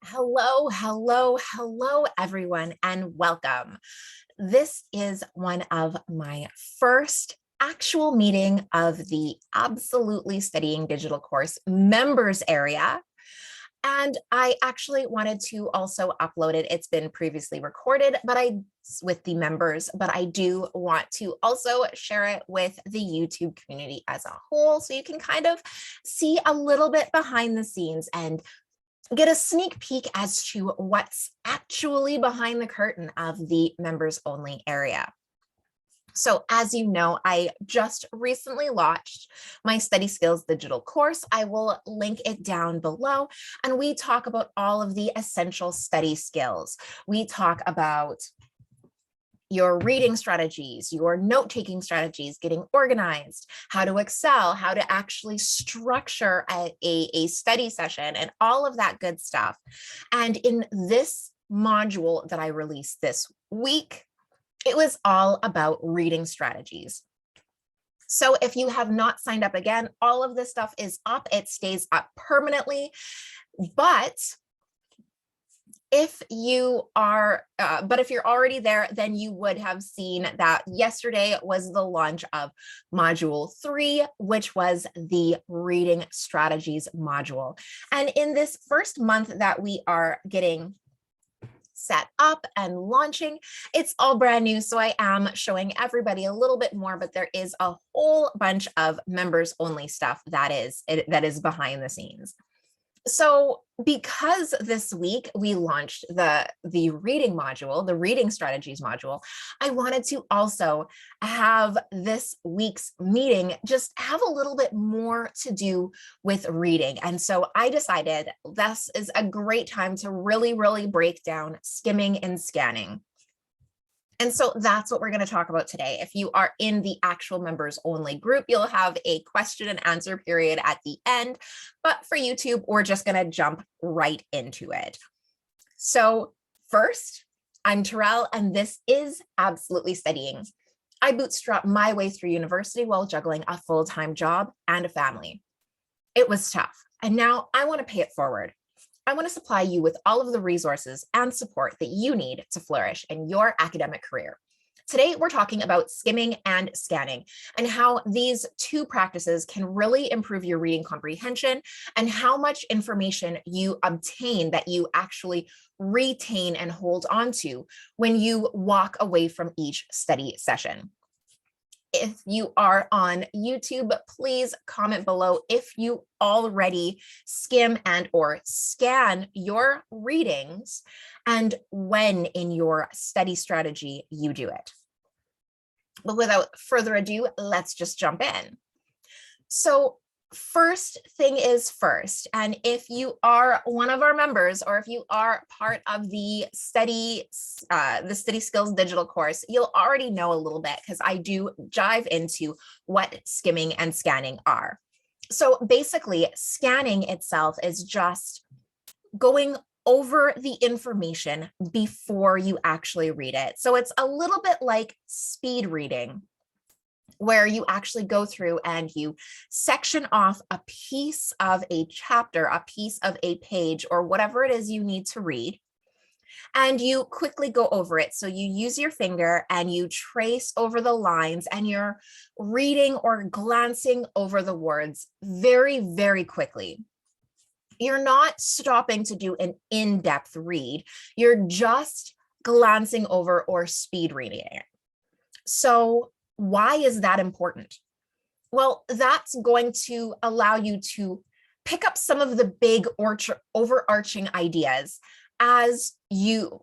Hello, hello, hello, everyone, and welcome. This is one of my first actual meeting of the Absolutely Studying Digital course members area. And I actually wanted to also upload it. It's been previously recorded, with the members, but I do want to also share it with the YouTube community as a whole. So you can kind of see a little bit behind the scenes and get a sneak peek as to what's actually behind the curtain of the members only area. So as you know, I just recently launched my Study Skills digital course. I will link it down below, and we talk about all of the essential study skills. We talk about your reading strategies, your note-taking strategies, getting organized, how to excel, how to actually structure a study session, and all of that good stuff. And in this module that I released this week, it was all about reading strategies. So if you have not signed up again, all of this stuff is up. It stays up permanently, but if you're already there, then you would have seen that yesterday was the launch of module 3, which was the reading strategies module. And in this first month that we are getting set up and launching, it's all brand new. So I am showing everybody a little bit more, but there is a whole bunch of members only stuff that is behind the scenes. So because this week we launched the reading module, the reading strategies module, I wanted to also have this week's meeting just have a little bit more to do with reading. And so I decided this is a great time to really break down skimming and scanning. And so that's what we're going to talk about today. If you are in the actual members only group, you'll have a question and answer period at the end. But for YouTube, we're just going to jump right into it. So first, I'm Terrell, and this is Absolutely Studying. I bootstrapped my way through university while juggling a full-time job and a family. It was tough, and now I want to pay it forward. I want to supply you with all of the resources and support that you need to flourish in your academic career. Today, we're talking about skimming and scanning and how these two practices can really improve your reading comprehension and how much information you obtain that you actually retain and hold on to when you walk away from each study session. If you are on YouTube, please comment below if you already skim and or scan your readings and when in your study strategy you do it. But without further ado, let's just jump in. So first thing is first, and if you are one of our members or if you are part of the Study Skills digital course, you'll already know a little bit because I do dive into what skimming and scanning are. So basically, scanning itself is just going over the information before you actually read it. So it's a little bit like speed reading, where you actually go through and you section off a piece of a chapter, a piece of a page, or whatever it is you need to read, and you quickly go over it. So you use your finger and you trace over the lines and you're reading or glancing over the words very quickly. You're not stopping to do an in-depth read. You're just glancing over or speed reading it. So why is that important? Well, that's going to allow you to pick up some of the big overarching ideas as you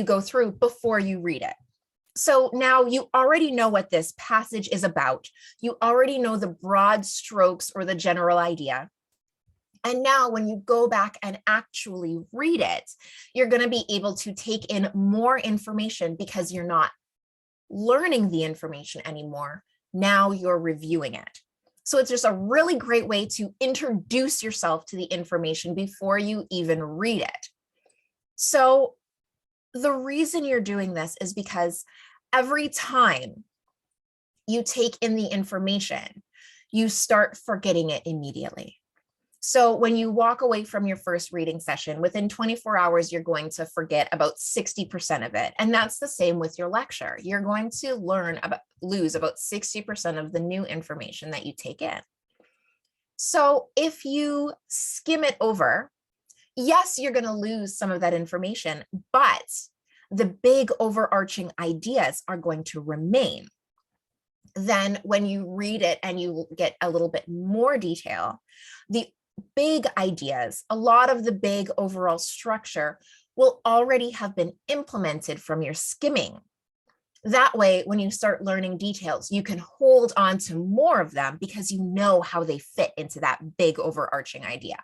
go through before you read it. So now you already know what this passage is about. You already know the broad strokes or the general idea. And now when you go back and actually read it, you're going to be able to take in more information because you're not learning the information anymore. Now you're reviewing it. So it's just a really great way to introduce yourself to the information before you even read it. So the reason you're doing this is because every time you take in the information, you start forgetting it immediately. So when you walk away from your first reading session, within 24 hours, you're going to forget about 60% of it. And that's the same with your lecture. You're going to lose about 60% of the new information that you take in. So if you skim it over, yes, you're going to lose some of that information, but the big overarching ideas are going to remain. Then when you read it and you get a little bit more detail, the big ideas, a lot of the big overall structure will already have been implemented from your skimming. That way, when you start learning details, you can hold on to more of them because you know how they fit into that big overarching idea.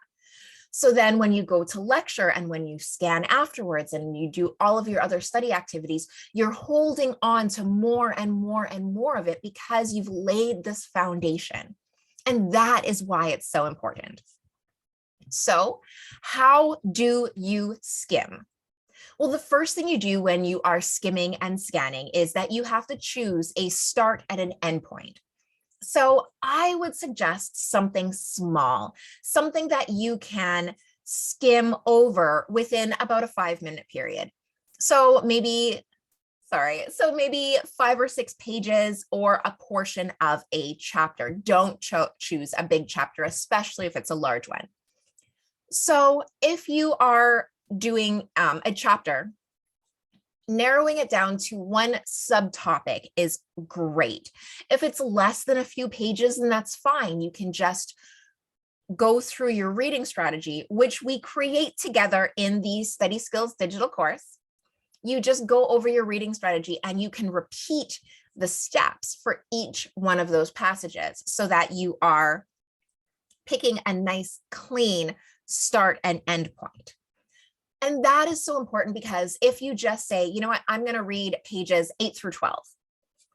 So then when you go to lecture and when you scan afterwards and you do all of your other study activities, you're holding on to more and more and more of it because you've laid this foundation. And that is why it's so important. So how do you skim? Well, the first thing you do when you are skimming and scanning is that you have to choose a start and an end point. So I would suggest something small, something that you can skim over within about a 5-minute period. So maybe 5 or 6 pages or a portion of a chapter. Don't choose a big chapter, especially if it's a large one. So if you are doing a chapter, narrowing it down to one subtopic is great. If it's less than a few pages, then that's fine. You can just go through your reading strategy, which we create together in the Study Skills digital course. You just go over your reading strategy and you can repeat the steps for each one of those passages so that you are picking a nice, clean start and end point. And that is so important because if you just say, you know what, I'm going to read pages 8 through 12.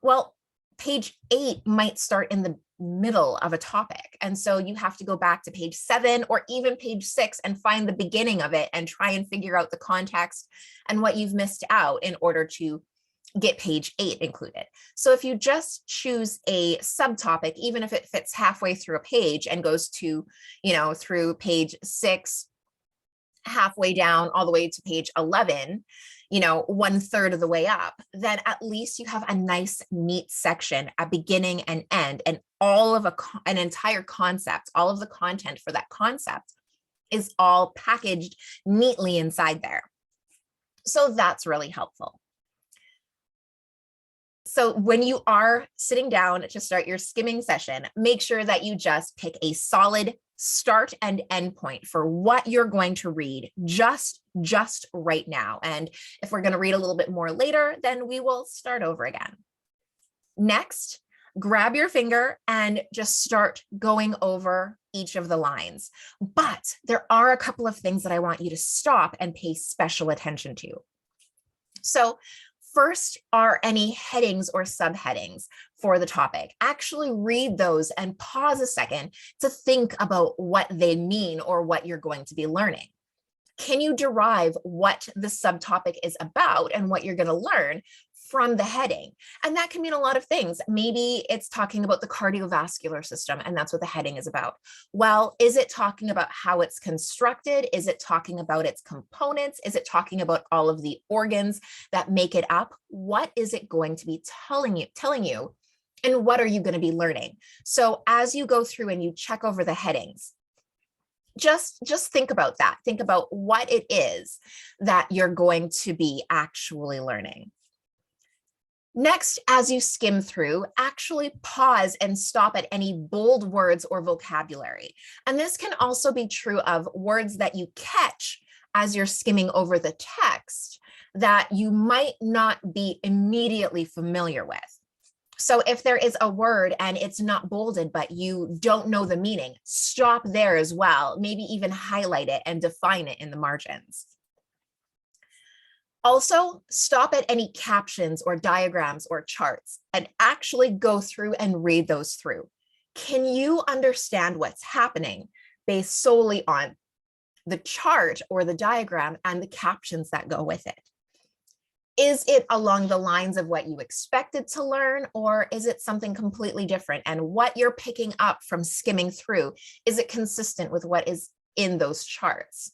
Well, page 8 might start in the middle of a topic. And so you have to go back to page 7 or even page 6 and find the beginning of it and try and figure out the context and what you've missed out in order to get page 8 included. So if you just choose a subtopic, even if it fits halfway through a page and goes to, through page 6, halfway down all the way to page 11, 1/3 of the way up, then at least you have a nice, neat section, a beginning and end, and all of an entire concept, all of the content for that concept is all packaged neatly inside there. So that's really helpful. So when you are sitting down to start your skimming session, make sure that you just pick a solid start and end point for what you're going to read just right now. And if we're going to read a little bit more later, then we will start over again. Next, grab your finger and just start going over each of the lines. But there are a couple of things that I want you to stop and pay special attention to. So first are any headings or subheadings for the topic. Actually read those and pause a second to think about what they mean or what you're going to be learning. Can you derive what the subtopic is about and what you're going to learn from the heading? And that can mean a lot of things. Maybe it's talking about the cardiovascular system, and that's what the heading is about. Well, is it talking about how it's constructed? Is it talking about its components? Is it talking about all of the organs that make it up? What is it going to be telling you? And what are you going to be learning? So as you go through and you check over the headings, just think about that. Think about what it is that you're going to be actually learning. Next, as you skim through, actually pause and stop at any bold words or vocabulary. And this can also be true of words that you catch as you're skimming over the text that you might not be immediately familiar with. So if there is a word and it's not bolded, but you don't know the meaning, stop there as well. Maybe even highlight it and define it in the margins. Also, stop at any captions or diagrams or charts and actually go through and read those through. Can you understand what's happening based solely on the chart or the diagram and the captions that go with it? Is it along the lines of what you expected to learn, or is it something completely different? And what you're picking up from skimming through, is it consistent with what is in those charts?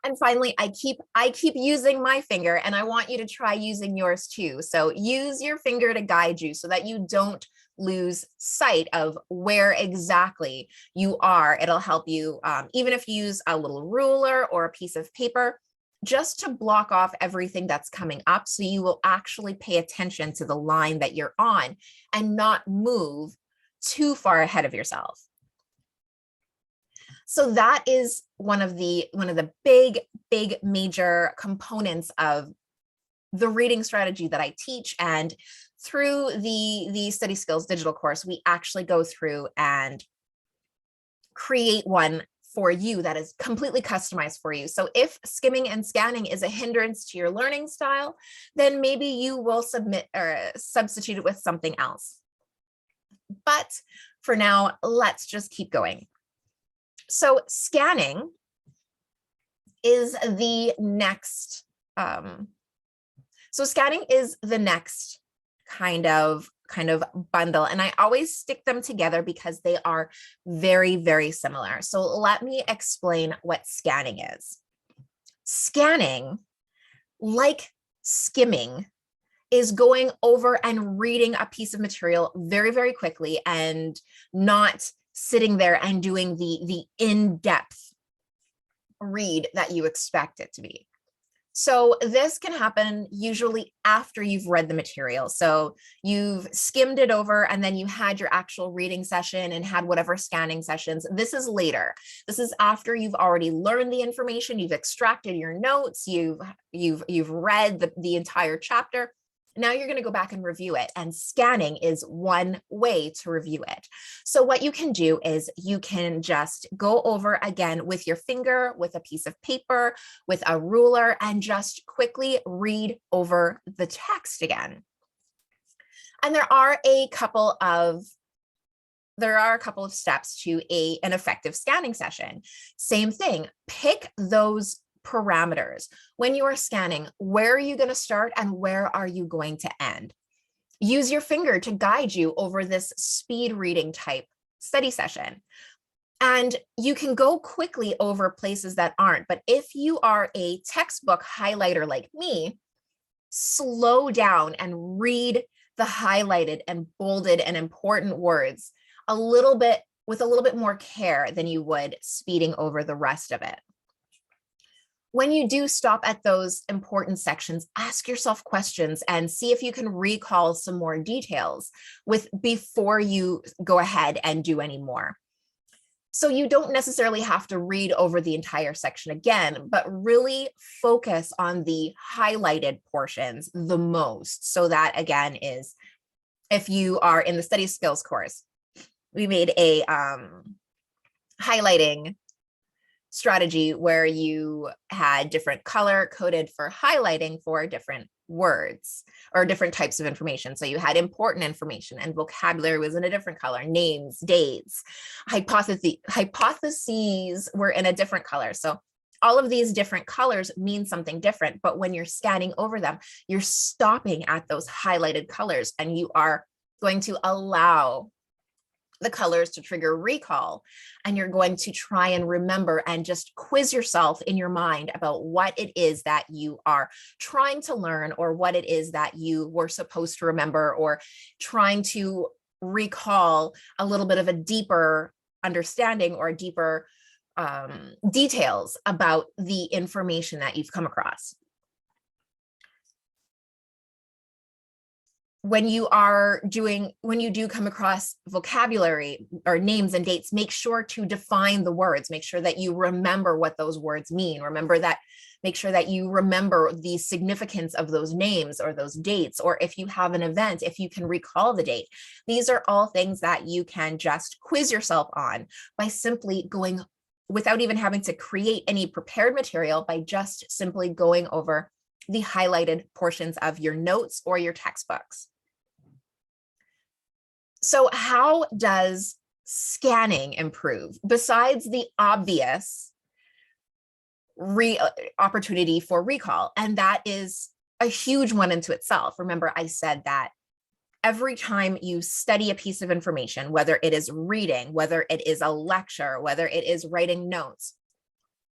And finally, I keep using my finger, and I want you to try using yours too. So use your finger to guide you so that you don't lose sight of where exactly you are. It'll help you, even if you use a little ruler or a piece of paper, just to block off everything that's coming up, so you will actually pay attention to the line that you're on and not move too far ahead of yourself. So that is one of the big major components of the reading strategy that I teach. And through the Study Skills digital course, we actually go through and create one for you that is completely customized for you. So if skimming and scanning is a hindrance to your learning style, then maybe you will substitute it with something else. But for now, let's just keep going. So scanning is the next, kind of bundle, and I always stick them together because they are very, very similar. So let me explain what scanning is. Scanning, like skimming, is going over and reading a piece of material very, very quickly and not sitting there and doing the in-depth read that you expect it to be. So this can happen usually after you've read the material. So you've skimmed it over and then you had your actual reading session and had whatever scanning sessions. This is later. This is after you've already learned the information, you've extracted your notes, you've read the entire chapter. Now you're going to go back and review it, and scanning is one way to review it. So what you can do is you can just go over again with your finger, with a piece of paper, with a ruler, and just quickly read over the text again. And there are a couple of steps to an effective scanning session. Same thing, pick those parameters. When you are scanning, where are you going to start and where are you going to end? Use your finger to guide you over this speed reading type study session. And you can go quickly over places that aren't, but if you are a textbook highlighter like me, slow down and read the highlighted and bolded and important words with a little bit more care than you would speeding over the rest of it. When you do stop at those important sections, ask yourself questions and see if you can recall some more details before you go ahead and do any more. So you don't necessarily have to read over the entire section again, but really focus on the highlighted portions the most. So that again is, if you are in the study skills course, we made a highlighting strategy where you had different color coded for highlighting for different words or different types of information. So you had important information and vocabulary was in a different color, names, dates, hypotheses were in a different color. So all of these different colors mean something different, but when you're scanning over them, you're stopping at those highlighted colors and you are going to allow the colors to trigger recall, and you're going to try and remember and just quiz yourself in your mind about what it is that you are trying to learn or what it is that you were supposed to remember, or trying to recall a little bit of a deeper understanding or deeper details about the information that you've come across. When you do come across vocabulary or names and dates, make sure to define the words, make sure that you remember what those words mean. Make sure that you remember the significance of those names or those dates, or if you have an event, if you can recall the date. These are all things that you can just quiz yourself on by simply going, without even having to create any prepared material, by just simply going over the highlighted portions of your notes or your textbooks. So how does scanning improve besides the obvious opportunity for recall? And that is a huge one into itself. Remember, I said that every time you study a piece of information, whether it is reading, whether it is a lecture, whether it is writing notes,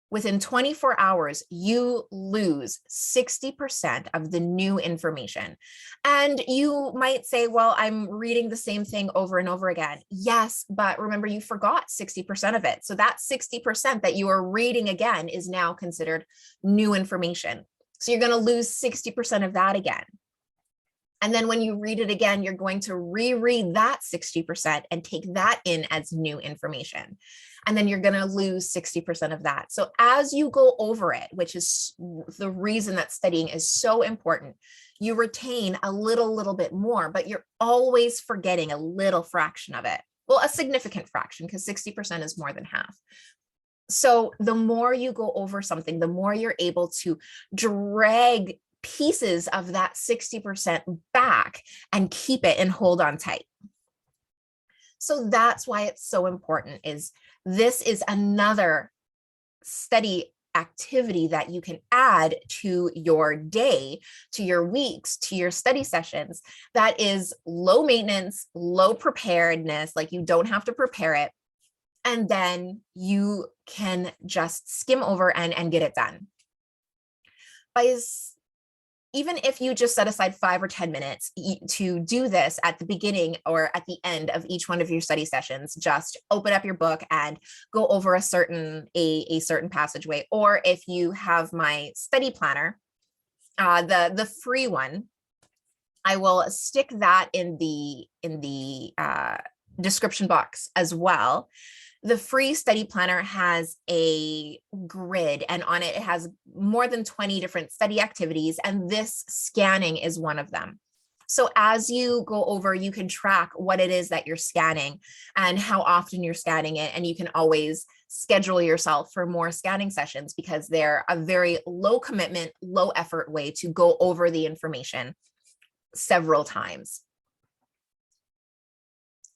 within 24 hours, you lose 60% of the new information. And you might say, well, I'm reading the same thing over and over again. Yes, but remember, you forgot 60% of it. So that 60% that you are reading again is now considered new information. So you're going to lose 60% of that again. And then when you read it again, you're going to reread that 60% and take that in as new information. And then you're going to lose 60% of that. So as you go over it, which is the reason that studying is so important, you retain a little bit more, but you're always forgetting a little fraction of it. Well, a significant fraction, because 60% is more than half. So the more you go over something, the more you're able to drag pieces of that 60% back and keep it and hold on tight. So that's why it's so important. This is another study activity that you can add to your day, to your weeks, to your study sessions, that is low maintenance, low preparedness, like you don't have to prepare it. And then you can just skim over and get it done. Even if you just set aside 5 or 10 minutes to do this at the beginning or at the end of each one of your study sessions, just open up your book and go over a certain passageway. Or if you have my study planner, the free one, I will stick that in the description box as well. The free study planner has a grid, and on it, it has more than 20 different study activities, and this scanning is one of them. So as you go over, you can track what it is that you're scanning and how often you're scanning it, and you can always schedule yourself for more scanning sessions because they're a very low commitment, low effort way to go over the information several times.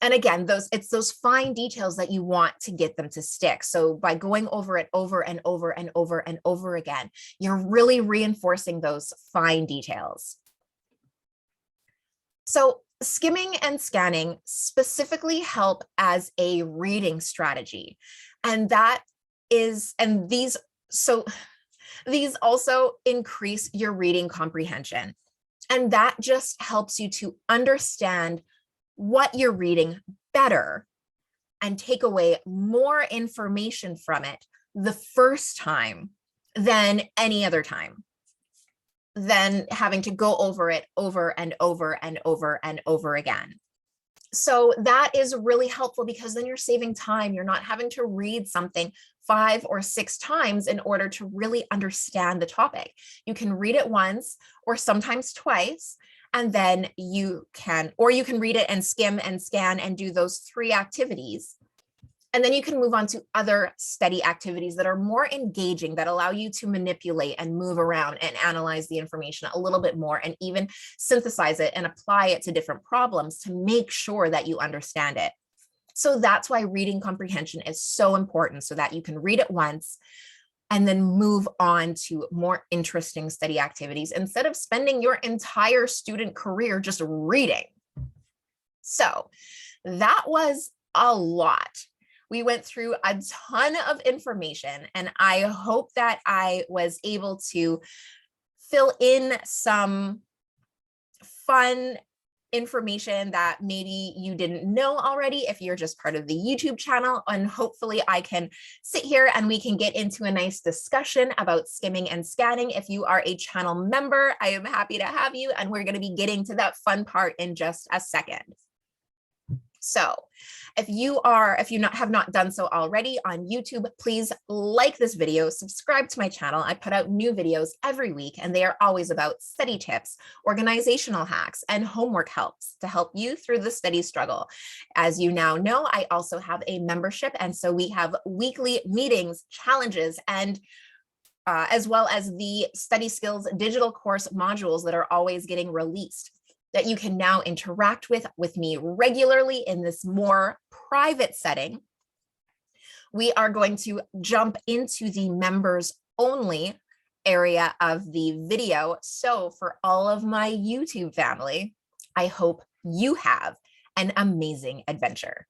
And again, it's those fine details that you want to get them to stick. So by going over it over and over and over and over again, you're really reinforcing those fine details. So skimming and scanning specifically help as a reading strategy. And these also increase your reading comprehension. And that just helps you to understand what you're reading better and take away more information from it the first time than any other time, than having to go over it over and over and over and over again. So that is really helpful because then you're saving time. You're not having to read something 5 or 6 times in order to really understand the topic. You can read it once or sometimes twice, and then you can read it and skim and scan and do those 3 activities. And then you can move on to other study activities that are more engaging, that allow you to manipulate and move around and analyze the information a little bit more and even synthesize it and apply it to different problems to make sure that you understand it. So that's why reading comprehension is so important, so that you can read it once and then move on to more interesting study activities instead of spending your entire student career just reading. So that was a lot. We went through a ton of information, and I hope that I was able to fill in some fun information that maybe you didn't know already if you're just part of the YouTube channel. And hopefully I can sit here and we can get into a nice discussion about skimming and scanning. If you are a channel member, I am happy to have you, and we're going to be getting to that fun part in just a second. So if you have not done so already on YouTube, please like this video, subscribe to my channel. I put out new videos every week, and they are always about study tips, organizational hacks, and homework helps to help you through the study struggle. As you now know, I also have a membership, and so we have weekly meetings, challenges, and as well as the study skills digital course modules that are always getting released, that you can now interact with me regularly in this more private setting. We are going to jump into the members only area of the video. So for all of my YouTube family, I hope you have an amazing adventure.